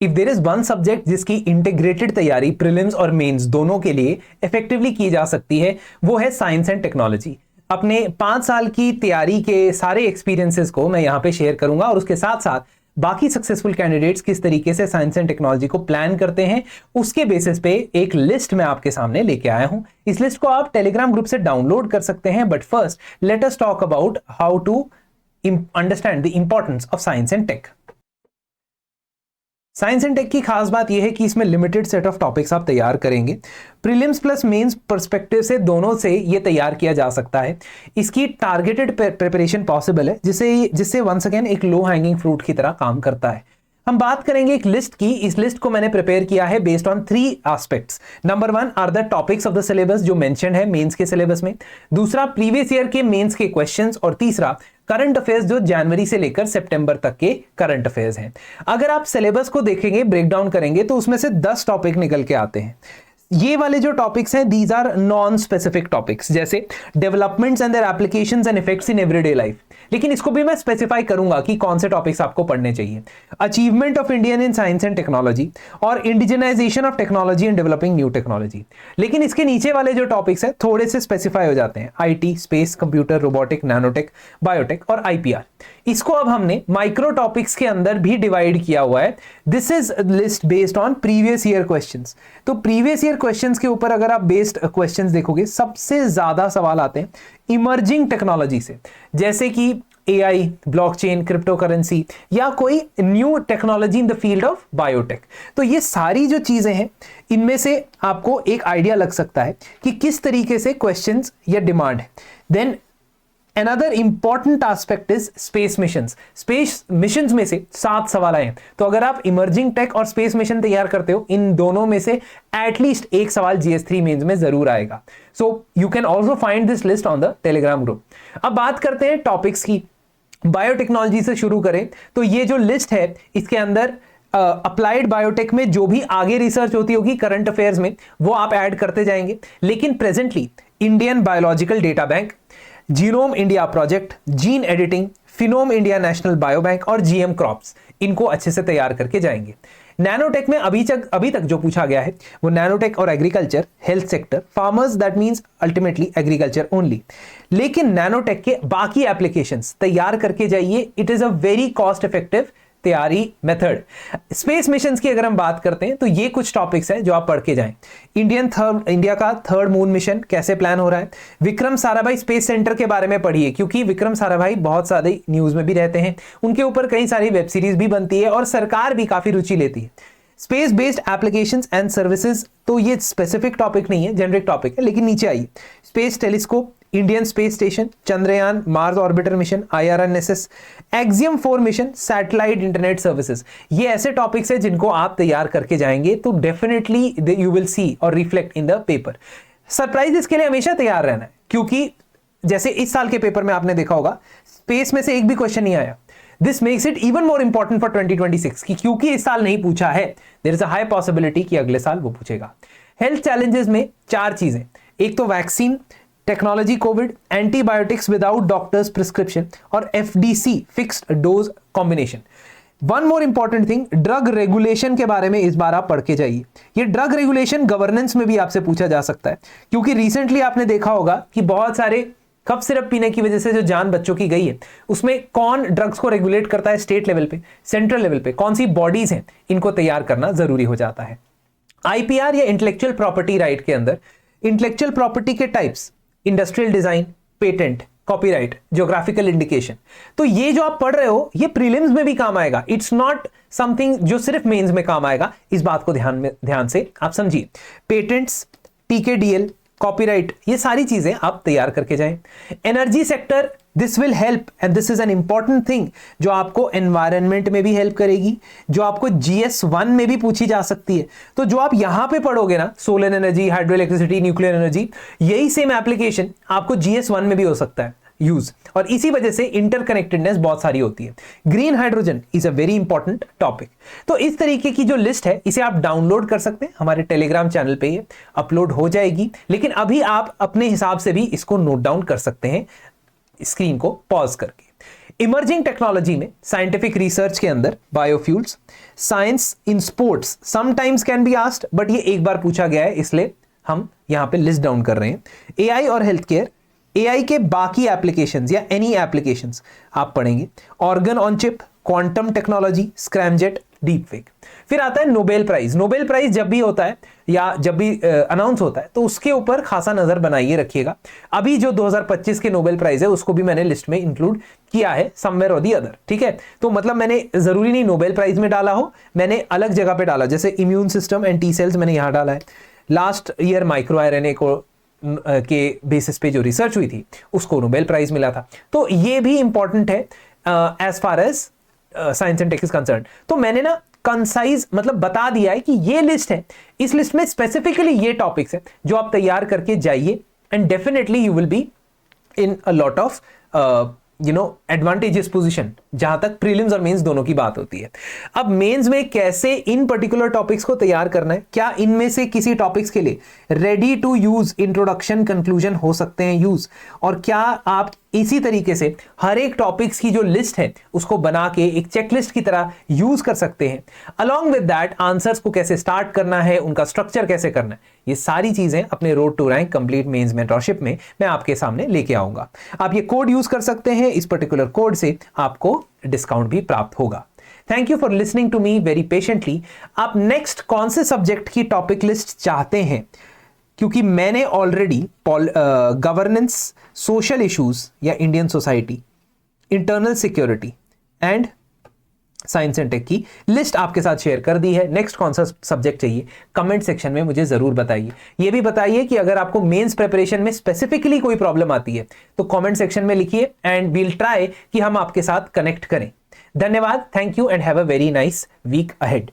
If there is one subject जिसकी integrated तैयारी prelims और मेंस दोनों के लिए इफेक्टिवली की जा सकती है, वो है साइंस एंड टेक्नोलॉजी। अपने 5 साल की तैयारी के सारे एक्सपीरियंसेस को मैं यहां पे शेयर करूंगा और उसके साथ साथ बाकी सक्सेसफुल कैंडिडेट्स किस तरीके से साइंस एंड टेक्नोलॉजी को प्लान करते हैं उसके बेसिस पे एक लिस्ट मैं आपके सामने लेके आया हूं। इस लिस्ट को आप टेलीग्राम ग्रुप से डाउनलोड कर सकते हैं, but first let us talk about how to understand the importance of science and tech. Science and tech की खास बात यह है कि इसमें लिमिटेड सेट ऑफ टॉपिक्स आप तैयार करेंगे। प्रीलिम्स प्लस मेंस पर्सपेक्टिव से दोनों से ये तैयार किया जा सकता है। इसकी टारगेटेड प्रिपरेशन पॉसिबल है, जिससे वंस अगेन एक लो हैंगिंग फ्रूट की तरह काम करता है। हम बात करेंगे एक लिस्ट की। इस लिस्ट को मैंने प्रिपेयर किया है based on 3 aspects. Number 1 are the topics of the syllabus जो मेंशन है मेंस के सिलेबस में, दूसरा प्रीवियस ईयर के मेंस के क्वेश्चंस, और तीसरा करंट अफेयर्स जो जनवरी से लेकर सितंबर तक के करंट अफेयर्स हैं। अगर आप सिलेबस को देखेंगे, ब्रेक डाउन करेंगे, तो उसमें से 10 टॉपिक निकल के आते हैं। ये वाले जो टॉपिक्स हैं these are non specific topics, जैसे developments and their applications and effects in everyday life, लेकिन इसको भी मैं स्पेसिफाई करूंगा कि कौन से टॉपिक्स आपको पढ़ने चाहिए। Achievement of Indian in science and technology और indigenisation of technology and developing new technology. लेकिन इसके नीचे वाले जो टॉपिक्स हैं थोड़े से स्पेसिफाई हो जाते हैं, IT, space, computer, robotic, nanotech, biotech और आईपीआर। इसको अब हमने माइक्रो टॉपिक्स के अंदर भी डिवाइड किया हुआ है। This is list based on previous year questions. तो प्रीवियस ईयर क्वेश्चंस के ऊपर अगर आप बेस्ड क्वेश्चंस देखोगे, सबसे ज्यादा सवाल आते हैं इमर्जिंग टेक्नोलॉजी से, जैसे कि एआई, ब्लॉकचेन, क्रिप्टो करेंसी या कोई new technology in the field of biotech. तो ये सारी जो चीजें हैं, इनमें से आपको एक आइडिया लग सकता है कि किस तरीके से क्वेश्चंस या डिमांड है। Then Another important aspect is space missions. Space missions में से 7 सवाल आए हैं, तो अगर आप इमर्जिंग टेक और स्पेस मिशन तैयार करते हो, इन दोनों में से एटलीस्ट एक सवाल GS3 मेंस में जरूर आएगा। So you can also find this list on the Telegram group. अब बात करते हैं टॉपिक्स की। बायोटेक्नोलॉजी से शुरू करें तो ये जो लिस्ट है इसके अंदर अप्लाइड बायोटेक में जो भी आगे रिसर्च होती होगी करंट अफेयर्स में, वो आप ऐड करते जाएंगे। लेकिन presently Indian biological data bank, genome India project, gene editing, phenome India national bio bank और जीएम क्रॉप्स, इनको अच्छे से तैयार करके जाएंगे। नैनोटेक में अभी तक जो पूछा गया है वो नैनोटेक और agriculture, health sector, farmers, that means ultimately agriculture only. लेकिन नैनोटेक के बाकी एप्लीकेशंस तैयार करके जाइए। It is a very cost effective तैयारी मेथड। स्पेस मिशंस की अगर हम बात करते हैं तो ये कुछ टॉपिक्स हैं जो आप पढ़ के जाएं। इंडिया का थर्ड मून मिशन कैसे प्लान हो रहा है, विक्रम साराभाई स्पेस सेंटर के बारे में पढ़िए, क्योंकि विक्रम साराभाई बहुत सारे न्यूज में भी रहते हैं, उनके ऊपर कई सारी वेब सीरीज भी बनती है और सरकार भी काफी रुचि लेती है। Space based applications and services, तो ये स्पेसिफिक टॉपिक नहीं है, जेनरिक टॉपिक है। लेकिन नीचे आइए, space telescope, Indian space station, Chandrayaan, Mars orbiter mission, IRNSS, axiom 4 mission, satellite internet services, ये ऐसे टॉपिक्स हैं जिनको आप तैयार करके जाएंगे तो डेफिनेटली यू विल सी और reflect in the paper. Surprises के लिए हमेशा तैयार रहना है, क्योंकि जैसे इस साल के पेपर में आपने देखा होगा स्पेस में से एक भी क्वेश्चन नहीं आया। This makes it even more important for 2026 कि क्योंकि इस साल नहीं पूछा है, there is a high possibility कि अगले साल वो पूछेगा। हेल्थ चैलेंजेस में 4 चीजें, एक तो vaccine, technology Covid, antibiotics without doctors prescription और FDC fixed dose combination. One more important thing, drug regulation के बारे में इस बार आप पढ़ के जाइए। ये ड्रग रेगुलेशन गवर्नेंस में भी आपसे पूछा जा सकता है, क्योंकि रिसेंटली आपने देखा होगा कि बहुत सारे कफ सिरप पीने की वजह से जो जान बच्चों की गई है, उसमें कौन ड्रग्स को रेगुलेट करता है स्टेट लेवल पे, सेंट्रल लेवल पे, कौन सी बॉडीज हैं, इनको तैयार करना जरूरी हो जाता है। IPR या इंटेलेक्चुअल प्रॉपर्टी राइट के अंदर इंटेलेक्चुअल प्रॉपर्टी के types, industrial design, patent, copyright, geographical indication, तो ये जो आप पढ़ रहे हो ये प्रीलिम्स में भी काम आएगा। इट्स नॉट समथिंग जो सिर्फ मेंस में काम आएगा, इस बात को ध्यान से आप समझिए। पेटेंट्स, TKDL, कॉपीराइट, ये सारी चीजें आप तैयार करके जाएं। Energy sector, this will help and this is an important thing जो आपको एनवायरनमेंट में भी हेल्प करेगी, जो आपको GS1 में भी पूछी जा सकती है। तो जो आप यहां पे पढ़ोगे ना, solar energy, hydro electricity, nuclear energy, यही सेम एप्लीकेशन आपको GS1 में भी हो सकता है यूज, और इसी वजह से इंटरकनेक्टेडनेस बहुत सारी होती है। Green hydrogen is a very important topic. तो इस तरीके की जो लिस्ट है इसे आप डाउनलोड कर सकते हैं, हमारे टेलीग्राम चैनल पे ये अपलोड हो जाएगी। लेकिन अभी आप अपने हिसाब से भी इसको नोट डाउन कर सकते हैं स्क्रीन को पॉज करके। इमर्जिंग टेक्नोलॉजी में साइंटिफिक रिसर्च के अंदर biofuels, science in sports sometimes can be asked, but ये एक बार पूछा गया है इसलिए हम यहां पे लिस्ट डाउन कर रहे हैं। एआई और हेल्थ केयर, एआई के बाकी एप्लीकेशंस या एनी एप्लीकेशंस आप पढ़ेंगे। Organ on chip, quantum technology, scramjet, deepfake. फिर आता है नोबेल प्राइज। नोबेल प्राइज जब भी होता है या जब भी अनाउंस होता है तो उसके ऊपर खासा नजर बनाइए रखिएगा। अभी जो 2025 के नोबेल प्राइज है उसको भी मैंने लिस्ट में इंक्लूड किया है समवेयर और दी अदर, ठीक है। तो मतलब मैंने जरूरी नहीं नोबेल प्राइज में डाला हो, मैंने अलग जगह पे डाला, जैसे immune system and T cells मैंने यहां डाला है। लास्ट ईयर माइक्रो आरएनए को के बेसिस पे जो रिसर्च हुई थी उसको नोबेल प्राइज मिला था। तो ये भी इंपॉर्टेंट है as far as science and tech is concern. तो मैंने ना कंसाइज मतलब बता दिया है कि ये लिस्ट है, इस लिस्ट में स्पेसिफिकली ये टॉपिक्स है जो आप तैयार करके जाइए and definitely you will be in a lot of advantages position जहां तक प्रीलिम्स और मेंस दोनों की बात होती है। अब मेंस में कैसे इन पर्टिकुलर टॉपिक्स को तैयार करना है, क्या इनमें से किसी टॉपिक्स के लिए ready to use introduction conclusion हो सकते हैं यूज, और क्या आप इसी तरीके से हर एक टॉपिक्स की जो लिस्ट है उसको बना के एक चेकलिस्ट की तरह यूज कर सकते हैं। अलॉन्ग विद दैट आंसर्स को कैसे स्टार्ट करना है, उनका स्ट्रक्चर कैसे करना है, ये सारी चीजें अपने road to rank complete mains mentorship में मैं आपके सामने लेके आऊंगा। आप ये कोड यूज कर सकते हैं, इस पर्टिकुलर कोड से आपको डिस्काउंट भी प्राप्त होगा। Thank you for listening to me very patiently. आप नेक्स्ट कौन से सब्जेक्ट की टॉपिक लिस्ट चाहते हैं, क्योंकि मैंने ऑलरेडी गवर्नेंस, सोशल इश्यूज या Indian society, internal security and science and tech की लिस्ट आपके साथ शेयर कर दी है। नेक्स्ट कौन सा सब्जेक्ट चाहिए कमेंट सेक्शन में मुझे जरूर बताइए। ये भी बताइए कि अगर आपको मेंस प्रिपरेशन में स्पेसिफिकली कोई प्रॉब्लम आती है तो कमेंट सेक्शन में लिखिए एंड वील ट्राई कि हम आपके साथ कनेक्ट करें। धन्यवाद, thank you and have a very nice week ahead.